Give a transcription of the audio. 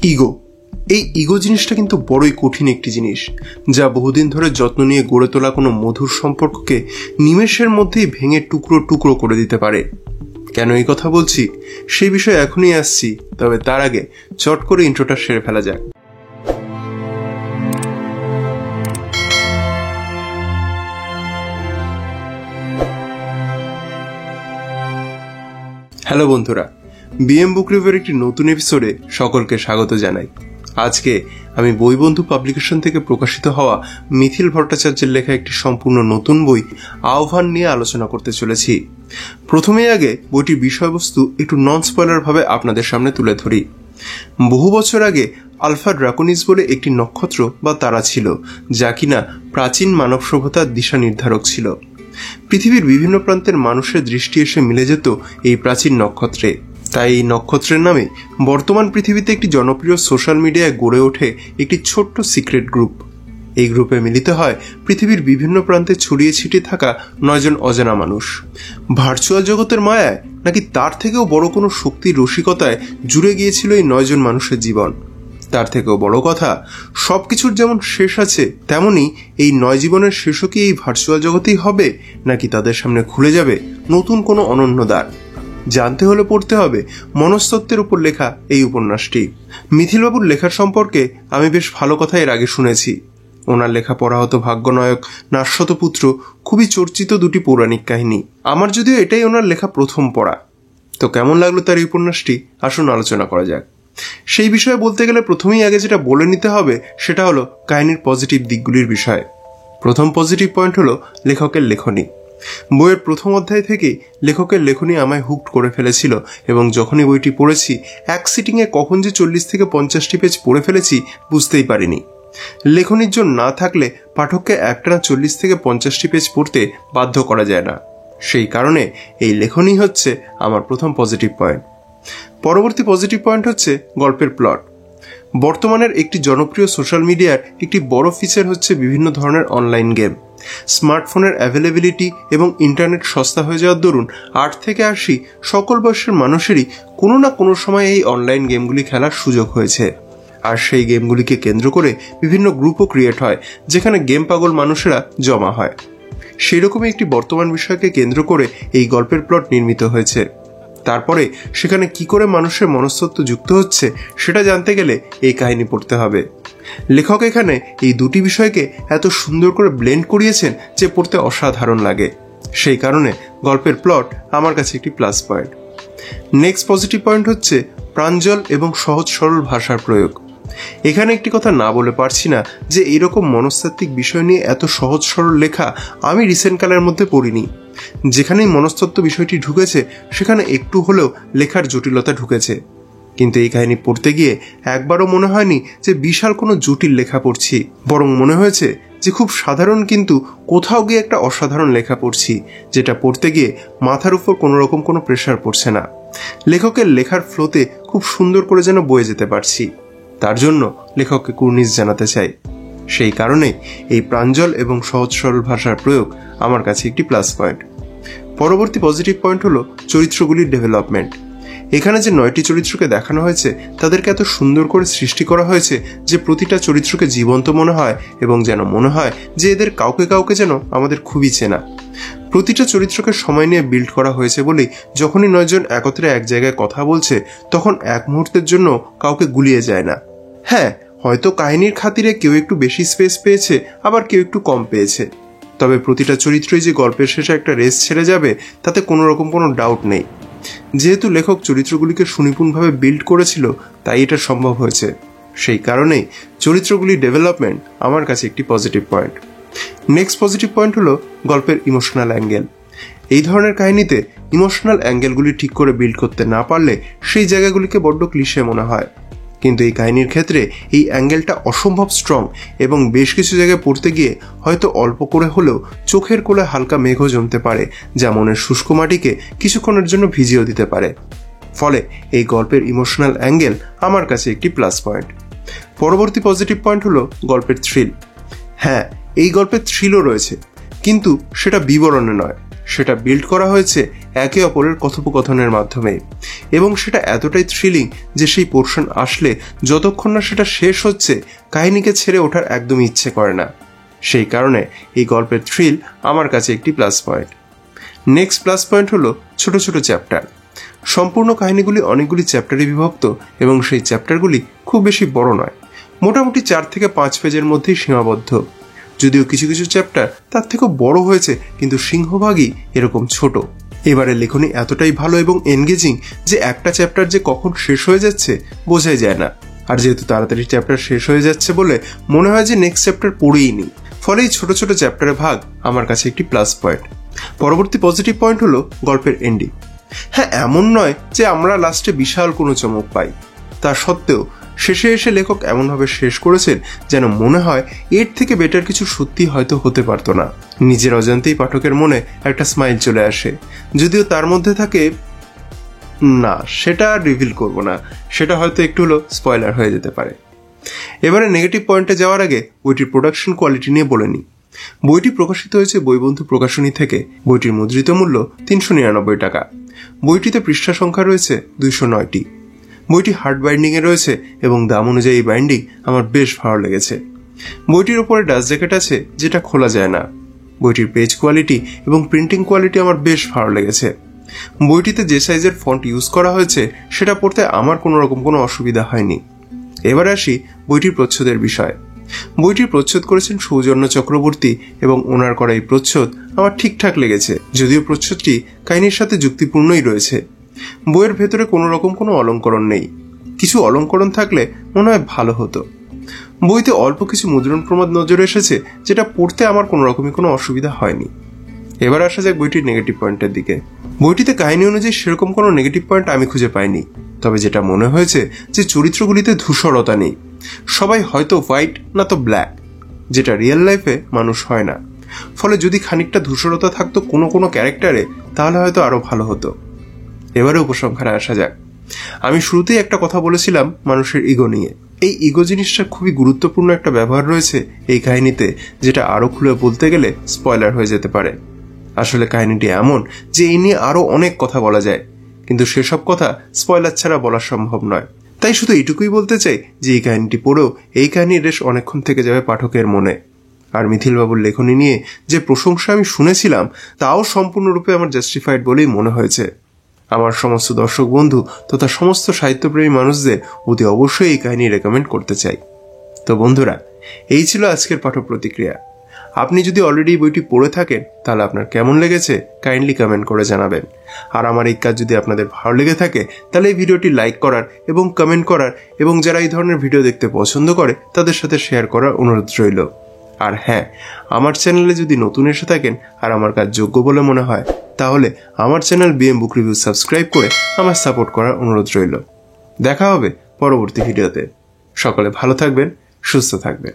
Ego. এই ego জিনিসটা কিন্তু বড়ই কঠিন একটি জিনিস, যা বহুদিন ধরে যত্ন নিয়ে গড়ে তোলা কোনো মধুর সম্পর্ককে নিমেষের মধ্যেই ভেঙে টুকরো টুকরো করে দিতে পারে। কেন এই কথা বলছি সেই বিষয়ে এখনই আসছি, তবে তার আগে চট করে ইন্ট্রোটা সেরে ফেলা যাক। হ্যালো বন্ধুরা, বিএম বুক রিভিউর একটি নতুন এপিসোডে সকলকে স্বাগত জানাই। আজকে আমি বইবন্ধু পাবলিকেশন থেকে প্রকাশিত হওয়া মিথিল ভট্টাচার্যের লেখা একটি সম্পূর্ণ নতুন বই আহ্বান নিয়ে আলোচনা করতে চলেছি। প্রথমেই আগে বইটির বিষয়বস্তু একটু নন স্পয়লার ভাবে আপনাদের সামনে তুলে ধরি। বহু বছর আগে আলফা ড্রাকোনিস বলে একটি নক্ষত্র বা তারা ছিল, যা কিনা প্রাচীন মানব সভ্যতার দিশা নির্ধারক ছিল। পৃথিবীর বিভিন্ন প্রান্তের মানুষের দৃষ্টি এসে মিলে যেত এই প্রাচীন নক্ষত্রে। তাই এই নক্ষত্রের নামে বর্তমান পৃথিবীতে একটি জনপ্রিয় সোশ্যাল মিডিয়ায় গড়ে ওঠে একটি ছোট্ট সিক্রেট গ্রুপ। এই গ্রুপে মিলিত হয় পৃথিবীর বিভিন্ন প্রান্তে ছড়িয়ে ছিটিয়ে থাকা 9 জন অজানা মানুষ। ভার্চুয়াল জগতের মায়ায় নাকি তার থেকেও বড় কোনো শক্তির রসিকতায় জুড়ে গিয়েছিল এই 9 জন মানুষের জীবন। তার থেকেও বড় কথা, সবকিছুর যেমন শেষ আছে, তেমনি এই 9 জীবনের শেষও কি এই ভার্চুয়াল জগতেই হবে, নাকি তাদের সামনে খুলে যাবে নতুন কোনো অনন্য দ্বার? জানতে হলে পড়তে হবে মনস্তত্ত্বের উপর লেখা এই উপন্যাসটি। মিথিলবাবুর লেখার সম্পর্কে আমি বেশ ভালো কথা এর আগে শুনেছি। ওনার লেখা পরাহত ভাগ্যনায়ক, নাশ্বতপুত্র খুবই চর্চিত দুটি পৌরাণিক কাহিনী। আমার যদিও এটাই ওনার লেখা প্রথম পড়া। তো কেমন লাগলো তার এই উপন্যাসটি, আসুন আলোচনা করা যাক। সেই বিষয়ে বলতে গেলে প্রথমেই আগে যেটা বলে নিতে হবে সেটা হলো কাহিনীর পজিটিভ দিকগুলির বিষয়। প্রথম পজিটিভ পয়েন্ট হলো লেখকের লেখনী। বইয়ের প্রথম অধ্যায় থেকেই লেখকের লেখনী আমায় হুকড করে ফেলেছিল, এবং যখনই বইটি পড়েছি এক সিটিংয়ে কখন যে 40 থেকে 50টি পেজ পড়ে ফেলেছি বুঝতেই পারিনি। লেখনীর জন্য না থাকলে পাঠককে একটানা 40 থেকে 50টি পেজ পড়তে বাধ্য করা যায় না। সেই কারণে এই লেখনী হচ্ছে আমার প্রথম পজিটিভ পয়েন্ট। পরবর্তী পজিটিভ পয়েন্ট হচ্ছে গল্পের প্লট। বর্তমানের একটি জনপ্রিয় সোশ্যাল মিডিয়ার একটি বড় ফিচার হচ্ছে বিভিন্ন ধরনের অনলাইন গেম। স্মার্টফোনের অ্যাভেলেবিলিটি এবং ইন্টারনেট সস্তা হয়ে যাওয়ার দরুন 8 থেকে 80 সকল বয়সের মানুষেরই কোনো না কোনো সময় এই অনলাইন গেমগুলি খেলার সুযোগ হয়েছে। আর সেই গেমগুলিকে কেন্দ্র করে বিভিন্ন গ্রুপও ক্রিয়েট হয়, যেখানে গেম পাগল মানুষেরা জমা হয়। সেই রকমই একটি বর্তমান বিষয়কে কেন্দ্র করে এই গল্পের প্লট নির্মিত হয়েছে। তারপরে সেখানে কি করে মানুষের মনস্তত্ত্ব যুক্ত হচ্ছে সেটা জানতে গেলে এই কাহিনী পড়তে হবে। লেখক এখানে এই দুটি বিষয়কে এত সুন্দর করে ব্লেন্ড করিয়েছেন যে পড়তে অসাধারণ লাগে। সেই কারণে গল্পের প্লট আমার কাছে একটি plus point. Next positive point হচ্ছে প্রাঞ্জল এবং সহজ সরল ভাষার প্রয়োগ। এখানে একটি কথা না বলে পারছি না যে এইরকম মনস্তাত্ত্বিক বিষয় নিয়ে এত সহজ সরল লেখা আমি রিসেন্ট কালের মধ্যে পড়িনি। যেখানেই মনস্তত্ত্ব বিষয়টি ঢুকেছে সেখানে একটু হলেও লেখার জটিলতা ঢুকেছে। কিন্তু এই কাহিনী পড়তে গিয়ে একবারও মনে হয়নি যে বিশাল কোনো জটিল লেখা পড়ছি, বরং মনে হয়েছে যে খুব সাধারণ কিন্তু কোথাও গিয়ে একটা অসাধারণ লেখা পড়ছি, যেটা পড়তে গিয়ে মাথার উপর কোনো রকম কোনো প্রেশার পড়ছে না। লেখকের লেখার ফ্লোতে খুব সুন্দর করে যেন বয়ে যেতে পারছি। তার জন্য লেখককে কুর্নিশ জানাতে চাই। সেই কারণে এই প্রাঞ্জল এবং সহজ সরল ভাষার প্রয়োগ আমার কাছে একটি প্লাস পয়েন্ট। পরবর্তী পজিটিভ পয়েন্ট হলো চরিত্রগুলির ডেভেলপমেন্ট। এখানে যে 9টি চরিত্রকে দেখানো হয়েছে তাদেরকে এত সুন্দর করে সৃষ্টি করা হয়েছে যে প্রতিটা চরিত্রকে জীবন্ত মনে হয়, এবং যেন মনে হয় যে এদের কাউকে কাউকে যেন আমাদের খুবই চেনা। প্রতিটা চরিত্রকে সময় নিয়ে বিল্ড করা হয়েছে বলেই যখনই 9 জন একত্রে এক জায়গায় কথা বলছে তখন এক মুহূর্তের জন্য কাউকে গুলিয়ে যায় না। হ্যাঁ, হয়তো কাহিনীর খাতিরে কেউ একটু বেশি স্পেস পেয়েছে, আবার কেউ একটু কম পেয়েছে, তবে প্রতিটা চরিত্রই যে গল্পের শেষে একটা রেস ছেড়ে যাবে তাতে কোনো রকম কোনো ডাউট নেই। যেহেতু লেখক চরিত্রগুলিকে সুনিপুণভাবে বিল্ড করেছিল তাই এটা সম্ভব হয়েছে। সেই কারণেই চরিত্রগুলির ডেভেলপমেন্ট আমার কাছে একটি positive point. Next positive point হলো গল্পের ইমোশনাল অ্যাঙ্গেল। এই ধরনের কাহিনীতে ইমোশনাল অ্যাঙ্গেলগুলি ঠিক করে বিল্ড করতে না পারলে সেই জায়গাগুলিকে বড্ড ক্লিশে মনে হয়। কিন্তু এই কাহিনীর ক্ষেত্রে এই অ্যাঙ্গেলটা অসম্ভব স্ট্রং, এবং বেশ কিছু জায়গায় পড়তে গিয়ে হয়তো অল্প করে হলেও চোখের কোলে হালকা মেঘও জমতে পারে, যা মনের শুষ্ক মাটিকে কিছুক্ষণের জন্য ভিজিয়েও দিতে পারে। ফলে এই গল্পের ইমোশনাল অ্যাঙ্গেল আমার কাছে একটি প্লাস পয়েন্ট। পরবর্তী পজিটিভ পয়েন্ট হলো গল্পের থ্রিল। হ্যাঁ, এই গল্পের থ্রিলও রয়েছে, কিন্তু সেটা বিবরণে নয়, সেটা বিল্ড করা হয়েছে একে অপরের কথোপকথনের মাধ্যমে, এবং সেটা এতটাই থ্রিলিং যে সেই পোর্শন আসলে যতক্ষণ না সেটা শেষ হচ্ছে কাহিনীকে ছেড়ে ওঠার একদমই ইচ্ছে করে না। সেই কারণে এই গল্পের থ্রিল আমার কাছে একটি plus point. Next plus point হলো ছোট ছোট চ্যাপ্টার। সম্পূর্ণ কাহিনীগুলি অনেকগুলি চ্যাপ্টারে বিভক্ত এবং সেই চ্যাপ্টারগুলি খুব বেশি বড় নয়, মোটামুটি 4 থেকে 5 পেজের মধ্যেই সীমাবদ্ধ। যদিও কিছু কিছু চ্যাপ্টার তার থেকেও বড় হয়েছে, কিন্তু সিংহভাগই এরকম ছোট। এবারে লেখনী এতটাই ভালো এবং এনগেজিং যে একটা চ্যাপ্টার যে কখন শেষ হয়ে যাচ্ছে বোঝাই যায় না। আর যেহেতু তাড়াতাড়ি চ্যাপ্টার শেষ হয়ে যাচ্ছে বলে মনে হয় যে নেক্সট চ্যাপ্টার পড়েই নি, ফলে এই ছোট ছোট চ্যাপ্টারে ভাগ আমার কাছে একটি প্লাস পয়েন্ট। পরবর্তী পজিটিভ পয়েন্ট হলো গল্পের এন্ডিং। হ্যাঁ, এমন নয় যে আমরা লাস্টে বিশাল কোনো চমক পাই, তা সত্ত্বেও শেষে এসে লেখক এমনভাবে শেষ করেছেন যেন মনে হয় এর থেকে বেটার কিছু সত্যি হয়তো হতে পারতো না। নিজের অজান্তেই পাঠকের মনে একটা স্মাইল চলে আসে, যদিও তার মধ্যে থাকে না, সেটা রিভিল করব না, সেটা হয়তো একটু হলো স্পয়লার হয়ে যেতে পারে। এবারে নেগেটিভ পয়েন্টে যাওয়ার আগে বইটির প্রোডাকশন কোয়ালিটি নিয়ে বলে নিই। বইটি প্রকাশিত হয়েছে বইবন্ধু প্রকাশনী থেকে। বইটির মুদ্রিত মূল্য 399 টাকা। বইটিতে পৃষ্ঠা সংখ্যা রয়েছে 209টি। বইটি হার্ড বাইন্ডিংয়ে রয়েছে এবং দাম অনুযায়ী বাইন্ডিং আমার বেশ ভালো লেগেছে। বইটির উপরে ডাস্ট জ্যাকেট আছে যেটা খোলা যায় না। বইটির পেজ কোয়ালিটি এবং প্রিন্টিং কোয়ালিটি আমার বেশ ভালো লেগেছে। বইটিতে যে সাইজের ফন্ট ইউজ করা হয়েছে সেটা পড়তে আমার কোনো রকম কোনো অসুবিধা হয়নি। এবার আসি বইটির প্রচ্ছদের বিষয়। বইটির প্রচ্ছদ করেছেন সৌজন্য চক্রবর্তী এবং ওনার করা এই প্রচ্ছদ আমার ঠিকঠাক লেগেছে, যদিও প্রচ্ছদটি কাহিনীর সাথে যুক্তিপূর্ণই রয়েছে। বইয়ের ভেতরে কোনো রকম কোনো অলঙ্করণ নেই, কিছু অলঙ্করণ থাকলে মনে হয় ভালো হতো। বইতে অল্প কিছু মুদ্রণ প্রমাদ নজরে এসেছে যেটা পড়তে আমার কোনো রকমই কোনো অসুবিধা হয়নি। এবার আসা যাক বইটির নেগেটিভ পয়েন্টের দিকে। বইটিতে কাহিনী অনুযায়ী সেরকম কোনো নেগেটিভ পয়েন্ট আমি খুঁজে পাইনি, তবে যেটা মনে হয়েছে যে চরিত্রগুলিতে ধূসরতা নেই। সবাই হয়তো হোয়াইট না তো ব্ল্যাক, যেটা রিয়েল লাইফে মানুষ হয় না। ফলে যদি খানিকটা ধূসরতা থাকতো কোনো কোনো ক্যারেক্টারে তাহলে হয়তো আরো ভালো হতো। এবারে উপসংহারে আসা যাক। আমি শুরুতেই একটা কথা বলেছিলাম মানুষের ইগো নিয়ে। এই ইগো জিনিসটা খুবই গুরুত্বপূর্ণ একটা ব্যবহার রয়েছে এই কাহিনীতে, যেটা আরো খুলে বলতে গেলে স্পয়লার হয়ে যেতে পারে। আসলে কাহিনীটি এমন যে এই নিয়ে আরো অনেক কথা বলা যায়, কিন্তু সেসব কথা স্পয়লার ছাড়া বলা সম্ভব নয়। তাই শুধু এইটুকুই বলতে চাই যে এই কাহিনীটি পড়েও এই কাহিনীর রেশ অনেকক্ষণ থেকে যাবে পাঠকের মনে। আর মিথিলবাবুর লেখনী নিয়ে যে প্রশংসা আমি শুনেছিলাম তাও সম্পূর্ণরূপে আমার জাস্টিফাইড বলেই মনে হয়েছে। আমার সমস্ত দর্শক বন্ধু তথা সমস্ত সাহিত্যপ্রেমী মানুষদের অতি অবশ্যই এই কাহিনী রেকমেন্ড করতে চাই। তো বন্ধুরা, এই ছিল আজকের পাঠক প্রতিক্রিয়া। আপনি যদি অলরেডি বইটি পড়ে থাকেন তাহলে আপনার কেমন লেগেছে কাইন্ডলি কমেন্ট করে জানাবেন। আর আমার এই কাজ যদি আপনাদের ভালো লেগে থাকে তাহলে এই ভিডিওটি লাইক করার এবং কমেন্ট করার এবং যারা এই ধরনের ভিডিও দেখতে পছন্দ করে তাদের সাথে শেয়ার করার অনুরোধ রইল। আর হ্যাঁ, আমার চ্যানেলে যদি নতুন এসে থাকেন আর আমার কাজ যোগ্য বলে মনে হয় তাহলে আমার চ্যানেল বিএম বুক রিভিউ সাবস্ক্রাইব করে আমার সাপোর্ট করার অনুরোধ রইল। দেখা হবে পরবর্তী ভিডিওতে। সকলে ভালো থাকবেন, সুস্থ থাকবেন।